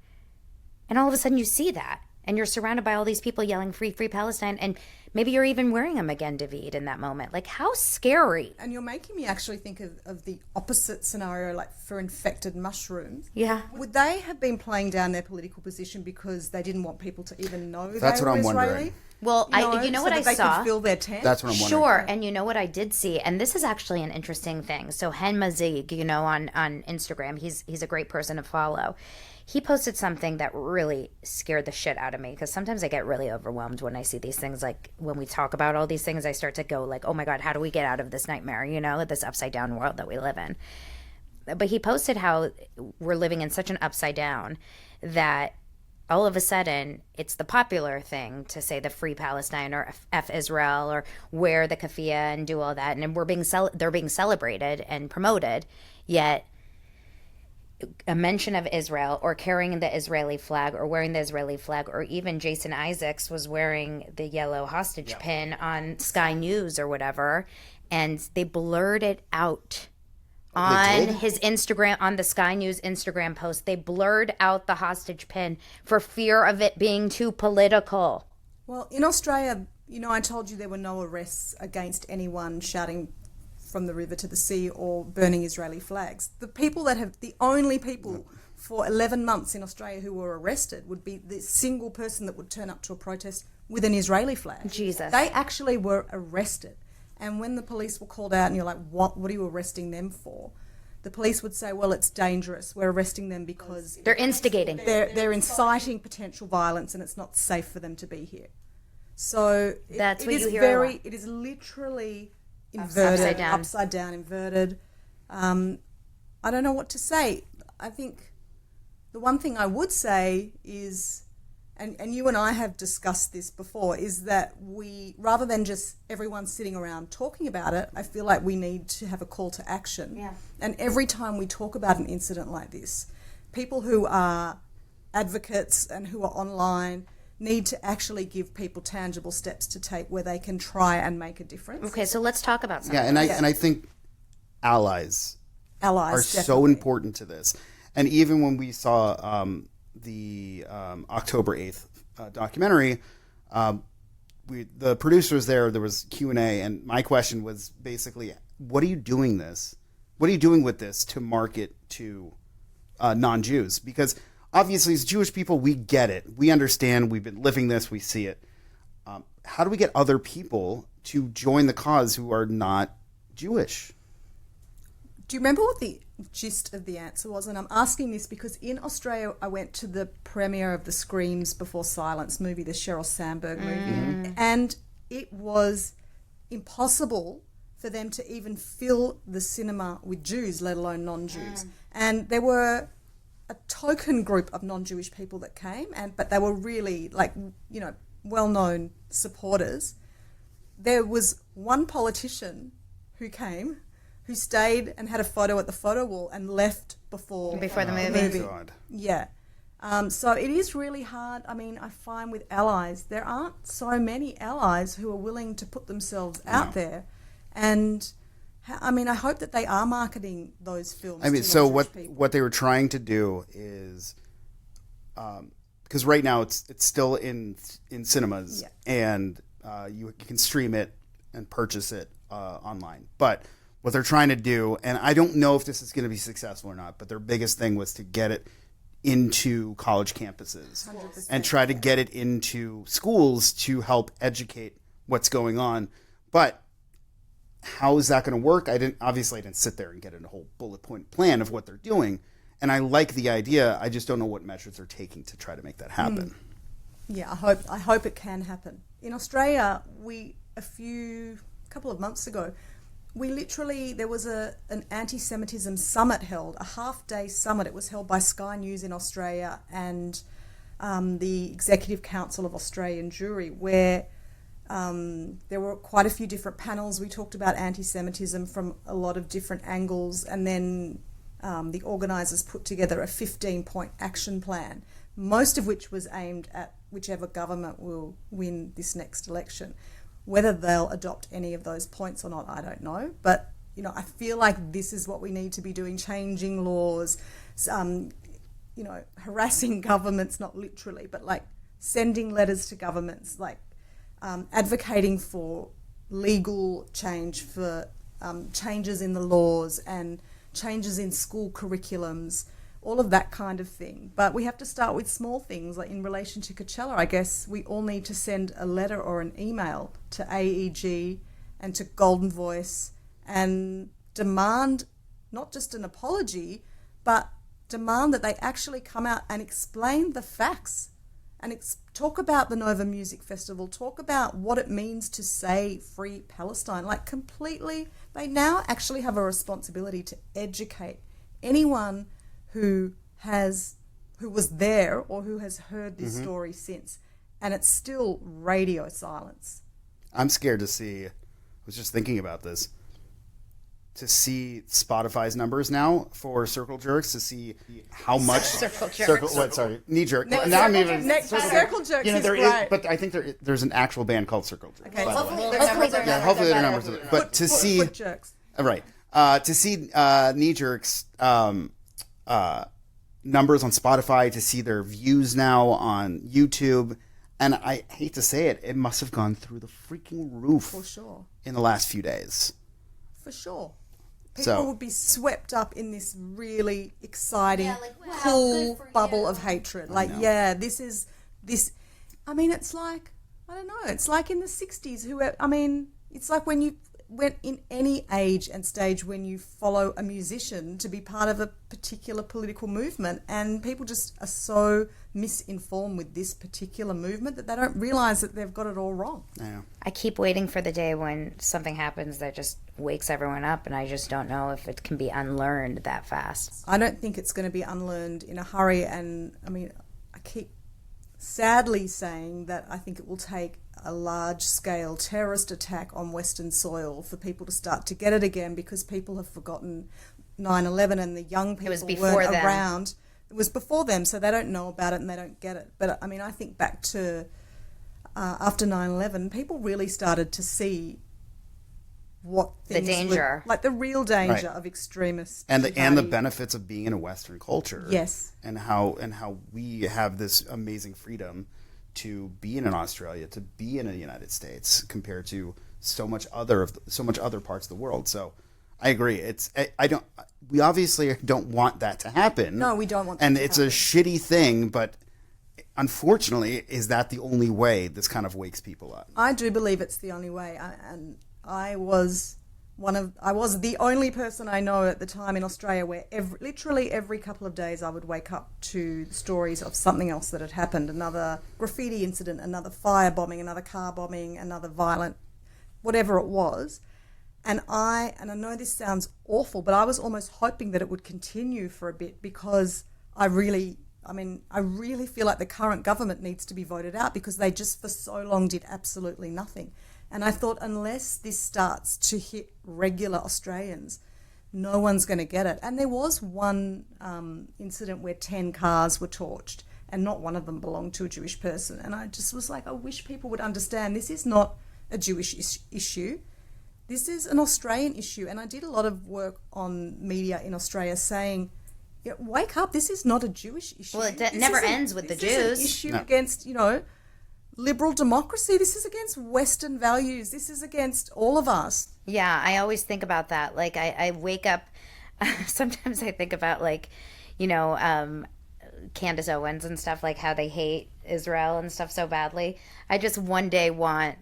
And all of a sudden you see that and you're surrounded by all these people yelling free, free Palestine. And maybe you're even wearing a Magen David in that moment. Like, how scary. And you're making me actually think of the opposite scenario, like for infected mushrooms. Yeah. Would they have been playing down their political position because they didn't want people to even know That's they what were I'm Israeli? wondering. Well, you know so what that I they saw? could fill their tent? That's what I'm wondering. Sure, and you know what I did see, and this is actually an interesting thing. So Hen Mazig, on Instagram, he's a great person to follow. He posted something that really scared the shit out of me, because sometimes I get really overwhelmed when I see these things. Like, when we talk about all these things, I start to go like, oh my God, how do we get out of this nightmare, this upside down world that we live in? But he posted how we're living in such an upside down that all of a sudden it's the popular thing to say the free Palestine or F Israel or wear the keffiyeh and do all that, and they're being celebrated and promoted, yet a mention of Israel or carrying the Israeli flag or wearing the Israeli flag, or even Jason Isaacs was wearing the yellow hostage pin on Sky News or whatever, and they blurred it out. On his Instagram, on the Sky News Instagram post, they blurred out the hostage pin for fear of it being too political. Well, in Australia, I told you there were no arrests against anyone shouting from the river to the sea or burning Israeli flags. The only people for 11 months in Australia who were arrested would be the single person that would turn up to a protest with an Israeli flag. Jesus. They actually were arrested. And when the police were called out and you're like, what are you arresting them for? The police would say, well, it's dangerous. We're arresting them because They're instigating. they're inciting potential violence and it's not safe for them to be here. So That's what you hear a lot. it is literally inverted, upside down, inverted. I don't know what to say. I think the one thing I would say is, and you and I have discussed this before, is that we, rather than just everyone sitting around talking about it, I feel like we need to have a call to action. Yeah. And every time we talk about an incident like this, people who are advocates and who are online need to actually give people tangible steps to take where they can try and make a difference. Okay, so let's talk about something. Yeah, and I think allies are Allies, so definitely. important to this. And even when we saw the October 8th documentary, the producers there was Q&A, and my question was basically, what are you doing with this to market to non-Jews? Because obviously as Jewish people, we get it. We understand. We've been living this. We see it. How do we get other people to join the cause who are not Jewish? Do you remember what the gist of the answer was? And I'm asking this because in Australia, I went to the premiere of the Screams Before Silence movie, the Sheryl Sandberg movie, and it was impossible for them to even fill the cinema with Jews, let alone non-Jews. And there were a token group of non-Jewish people that came, but they were really well-known supporters. There was one politician who came, who stayed and had a photo at the photo wall and left before the movie. God. Yeah. So it is really hard. I mean, I find with allies, there aren't so many allies who are willing to put themselves out there. And I hope that they are marketing those films. So what they were trying to do is, because right now it's still in cinemas, and you can stream it and purchase it online. But what they're trying to do, and I don't know if this is going to be successful or not, but their biggest thing was to get it into college campuses 100%, and try to get it into schools to help educate what's going on. But how is that going to work? I didn't sit there and get a whole bullet point plan of what they're doing. And I like the idea. I just don't know what measures they're taking to try to make that happen. Yeah, I hope it can happen. In Australia, a couple of months ago, we literally, there was an Anti-Semitism summit held, a half-day summit. It was held by Sky News in Australia and the Executive Council of Australian Jewry, where there were quite a few different panels. We talked about anti-Semitism from a lot of different angles, and then the organisers put together a 15-point action plan, most of which was aimed at whichever government will win this next election. Whether they'll adopt any of those points or not, I don't know. But, you know, I feel like this is what we need to be doing, changing laws, you know, harassing governments, not literally, but like sending letters to governments, like advocating for legal change, for changes in the laws and changes in school curriculums, all of that kind of thing. But we have to start with small things, like in relation to Coachella. I guess we all need to send a letter or an email to AEG and to Golden Voice and demand not just an apology, but demand that they actually come out and explain the facts and talk about the Nova Music Festival, talk about what it means to say Free Palestine. Like, completely, they now actually have a responsibility to educate anyone who was there or who has heard this story since. And it's still radio silence. I'm scared to see, I was just thinking about this, to see Spotify's numbers now for Circle Jerks, to see how much Circle Jerks. Knee Jerk. No, now I'm Circle- even Next- Circle Jerks is great. but I think there's an actual band called Circle Jerks. Okay, by the way. Hopefully Their numbers are, but to see Foot jerks. right, to see Knee Jerks numbers on Spotify, to see their views now on YouTube, and I hate to say it, it must have gone through the freaking roof For sure. in the last few days. For sure. People So- would be swept up in this really exciting, Yeah, like, wow, cool good for bubble you. of hatred. Like, yeah, this. I mean, it's like, I don't know, it's like in the 60s. It's like when you went in any age and stage when you follow a musician to be part of a particular political movement, and people just are so misinformed with this particular movement that they don't realise that they've got it all wrong. Yeah. I keep waiting for the day when something happens that just wakes everyone up, and I just don't know if it can be unlearned that fast. I don't think it's going to be unlearned in a hurry, and I mean, I keep sadly saying that I think it will take a large-scale terrorist attack on Western soil for people to start to get it again, because people have forgotten 9/11 and the young people before weren't them. around. It was before them, so they don't know about it and they don't get it. But I mean, I think back to after 9/11, people really started to see what things danger. like the real danger Right. of extremists And the jihadi. benefits of being in a Western culture. Yes. And how we have this amazing freedom to be in Australia, to be in the United States, compared to so much other parts of the world. So I agree. We obviously don't want that to happen. No, we don't want that and to it's happen. a shitty thing, but unfortunately, is that the only way this kind of wakes people up? I do believe it's the only way, and I was the only person I know at the time in Australia where literally every couple of days I would wake up to stories of something else that had happened, another graffiti incident, another fire bombing, another car bombing, another violent, whatever it was. And I know this sounds awful, but I was almost hoping that it would continue for a bit, because I really feel like the current government needs to be voted out, because they just for so long did absolutely nothing. And I thought, unless this starts to hit regular Australians, no one's going to get it. And there was one incident where 10 cars were torched, and not one of them belonged to a Jewish person. And I just was like, I wish people would understand this is not a Jewish issue. This is an Australian issue. And I did a lot of work on media in Australia saying, wake up, this is not a Jewish issue. Well, it This never isn't- ends with the This is an Jews. issue No. against, liberal democracy. This is against Western values. This is against all of us. Yeah, I always think about that. Like, I wake up, sometimes I think about, like, Candace Owens and stuff, like how they hate Israel and stuff so badly. I just one day want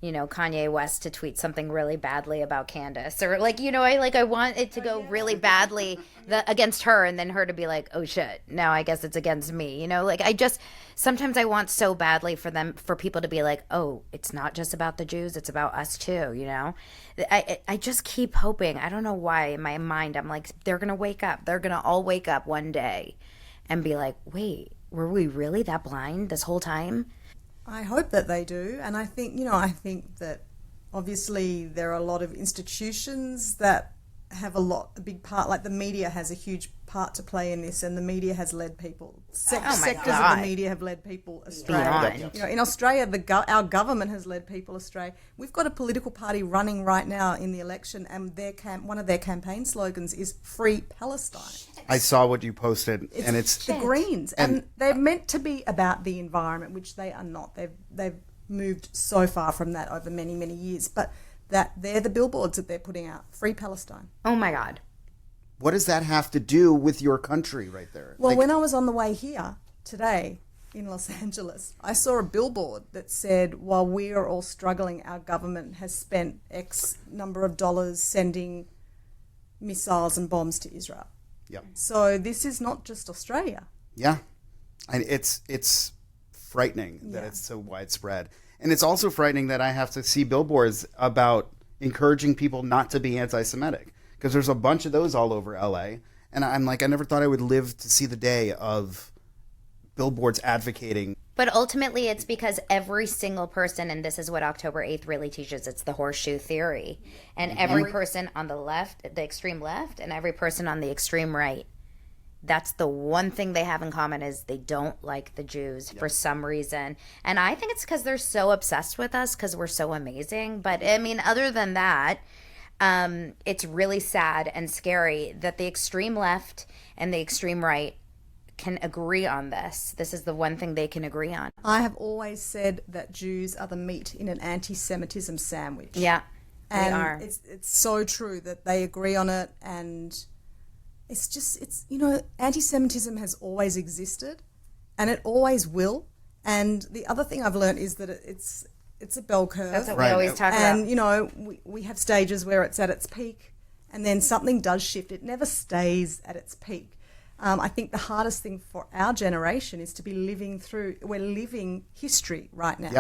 Kanye West to tweet something really badly about Candace, or I want it to go really badly against her, and then her to be like, oh shit, now I guess it's against me. Sometimes I want so badly for people to be like, oh, it's not just about the Jews, it's about us too. I just keep hoping. I don't know why in my mind I'm like, they're gonna wake up. They're gonna all wake up one day and be like, wait, were we really that blind this whole time? I hope that they do, and I think that obviously there are a lot of institutions that have a big part, like the media has a huge part to play in this, and the media has led people. Sectors of the media have led people astray. In Australia, our government has led people astray. We've got a political party running right now in the election, and one of their campaign slogans is "Free Perlstein." I saw what you posted, and it's the Greens, and they're meant to be about the environment, which they are not. They've moved so far from that over many, many years, but that they're the billboards that they're putting out. Free Perlstein. Oh my God. What does that have to do with your country right there? Well, when I was on the way here today in Los Angeles, I saw a billboard that said, while we are all struggling, our government has spent X number of dollars sending missiles and bombs to Israel. Yep. So this is not just Australia. Yeah. And it's frightening that it's so widespread. And it's also frightening that I have to see billboards about encouraging people not to be anti-Semitic, because there's a bunch of those all over LA. And I'm like, I never thought I would live to see the day of billboards advocating. But ultimately, it's because every single person, and this is what October 8th really teaches, it's the horseshoe theory. And every person on the left, the extreme left, and every person on the extreme right, that's the one thing they have in common, is they don't like the Jews for some reason. And I think it's because they're so obsessed with us because we're so amazing. But I mean, other than that, it's really sad and scary that the extreme left and the extreme right can agree on this. This is the one thing they can agree on. I have always said that Jews are the meat in an anti-Semitism sandwich. Yeah, and they are. It's so true that they agree on it, and it's anti-Semitism has always existed, and it always will. And the other thing I've learned is that it's a bell curve. That's what we always talk about. And we have stages where it's at its peak, and then something does shift. It never stays at its peak. I think the hardest thing for our generation is to be we're living history right now.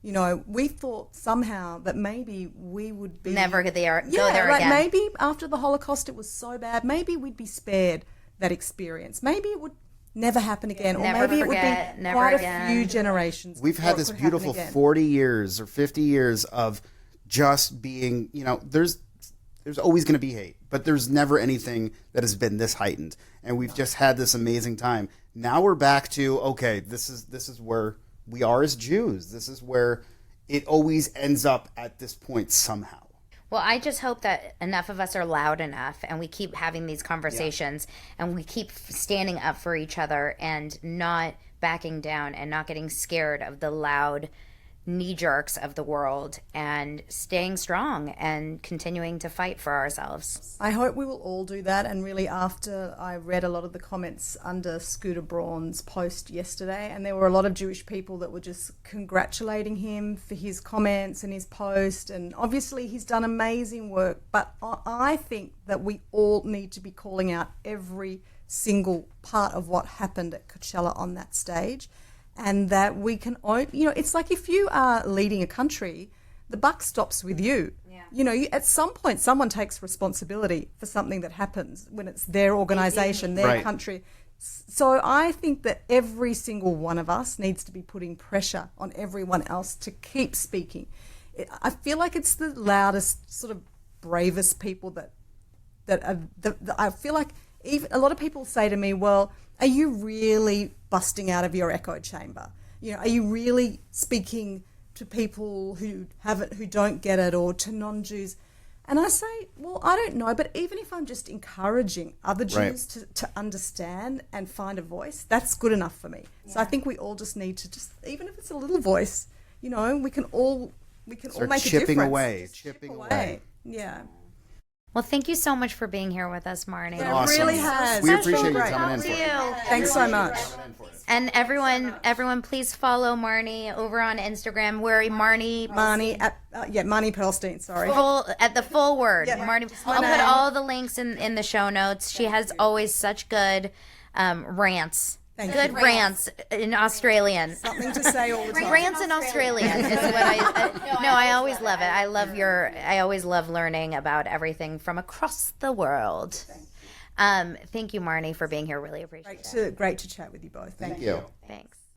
Yep. We thought somehow that maybe we would be... Never go there again. Maybe after the Holocaust it was so bad, maybe we'd be spared that experience. Maybe it would never happen again. Or maybe it would be quite a few generations. We've had this beautiful 40 years or 50 years of just being, there's always going to be hate, but there's never anything that has been this heightened. And we've just had this amazing time. Now we're back to, okay, this is where we are as Jews. This is where it always ends up at this point somehow. Well, I just hope that enough of us are loud enough, and we keep having these conversations, and we keep standing up for each other and not backing down and not getting scared of the loud knee-jerks of the world, and staying strong and continuing to fight for ourselves. I hope we will all do that. And really, after I read a lot of the comments under Scooter Braun's post yesterday, and there were a lot of Jewish people that were just congratulating him for his comments and his post, and obviously he's done amazing work, but I think that we all need to be calling out every single part of what happened at Coachella on that stage. And that we can own, it's like if you are leading a country, the buck stops with you. Yeah. At some point, someone takes responsibility for something that happens when it's their organisation, their country. So I think that every single one of us needs to be putting pressure on everyone else to keep speaking. I feel like it's the loudest, sort of bravest people I feel like even a lot of people say to me, well, are you really busting out of your echo chamber? Are you really speaking to people who don't get it, or to non-Jews? And I say, well, I don't know, but even if I'm just encouraging other Jews to understand and find a voice, that's good enough for me. Yeah. So I think we all just need to even if it's a little voice, we can all make a difference. Chipping away. Yeah. Well, thank you so much for being here with us, Marnie. Yeah, awesome. It really has. We appreciate you great. coming in for it. Thanks so much. And everyone, please follow Marnie over on Instagram. We're Marnie. Marnie Marnie Pearlstein. Sorry. The full word. Yeah, Marnie. just my I'll put name. all the links in the show notes. She has always such good rants. Thank Good you. rants in Australian. Something to say all the time. Rants in Australian is what I always love it. I always love learning about everything from across the world. Thank you, Marnie, for being here. Really appreciate it. Great to chat with you both. Thank you. you. Thanks.